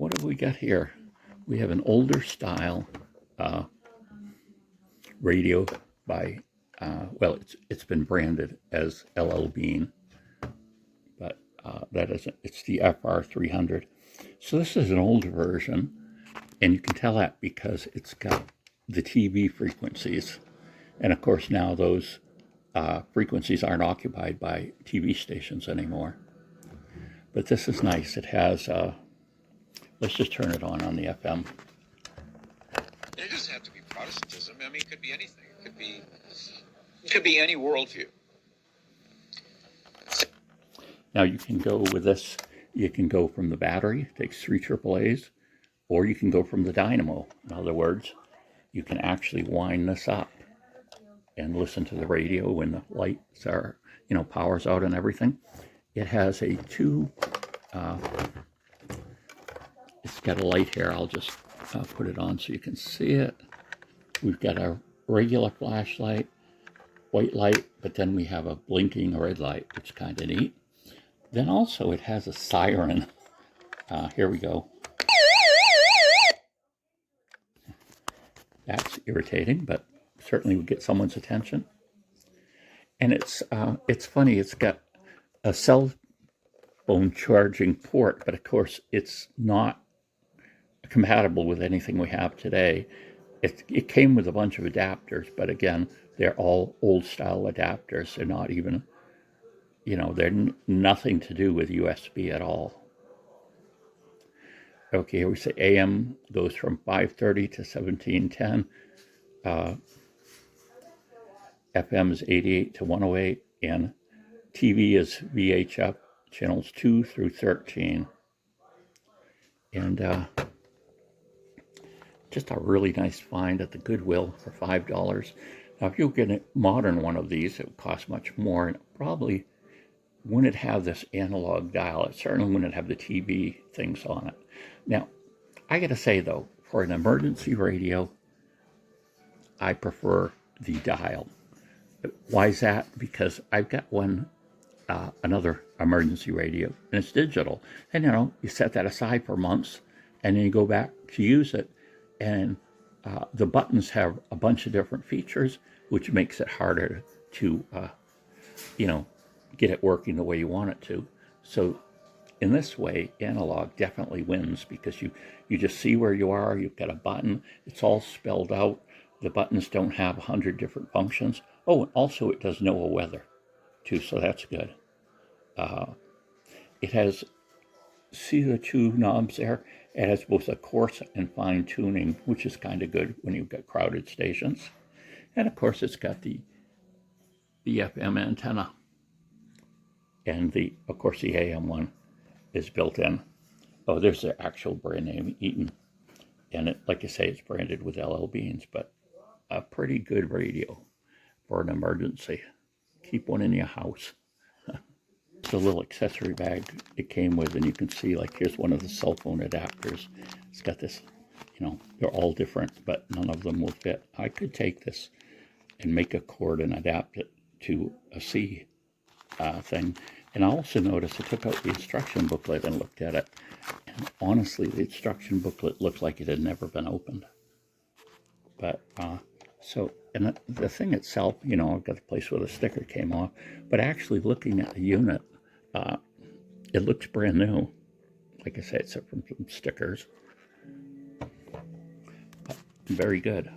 what have we got here? We have an older style radio by, well, it's been branded as LL Bean, but that isn't, it's the FR300. So this is an older version, and you can tell that because it's got the TV frequencies. And of course now those frequencies aren't occupied by TV stations anymore. But this is nice. It has, let's just turn it on the FM. It doesn't have to be Protestantism. I mean, it could be anything. It could be any worldview. Now you can go with this, you can go from the battery, it takes 3 AAAs, or you can go from the dynamo. In other words, you can actually wind this up and listen to the radio when the lights are, power's out and everything. It has a it's got a light here. I'll just put it on so you can see it. We've got a regular flashlight, white light, but then we have a blinking red light, which is kind of neat. Then also it has a siren. Here we go. That's irritating, but certainly would get someone's attention. And it's funny, it's got a cell phone charging port, but of course it's not compatible with anything we have today. It came with a bunch of adapters, but again, they're all old style adapters. They're not even, they're nothing to do with USB at all. Okay, here we say AM goes from 530 to 1710. FM is 88 to 108, and TV is VHF channels 2 through 13. And just a really nice find at the Goodwill for $5. Now, if you get a modern one of these, it would cost much more, and it probably wouldn't have this analog dial. It certainly wouldn't have the TV things on it. Now, I got to say, though, for an emergency radio, I prefer the dial. Why is that? Because I've got one, another emergency radio, and it's digital. And, you set that aside for months, and then you go back to use it, and the buttons have a bunch of different features, which makes it harder to, get it working the way you want it to. So in this way, analog definitely wins, because you just see where you are. You've got a button. It's all spelled out. The buttons don't have 100 different functions. Oh, and also it does NOAA weather too, so that's good. It has, see the 2 knobs there? It has both a coarse and fine tuning, which is kind of good when you've got crowded stations. And of course, it's got the FM antenna. And of course, the AM one is built in. Oh, there's the actual brand name, Eaton. And like I say, it's branded with LL Beans, but a pretty good radio for an emergency. Keep one in your house. It's a little accessory bag it came with, and you can see, like, here's one of the cell phone adapters. It's got this, they're all different, but none of them will fit. I could take this and make a cord and adapt it to a C thing. And I also noticed I took out the instruction booklet and looked at it. And honestly, the instruction booklet looked like it had never been opened. But, and the thing itself, I've got the place where the sticker came off, but actually looking at the unit, it looks brand new. Like I said, except from some stickers. But very good.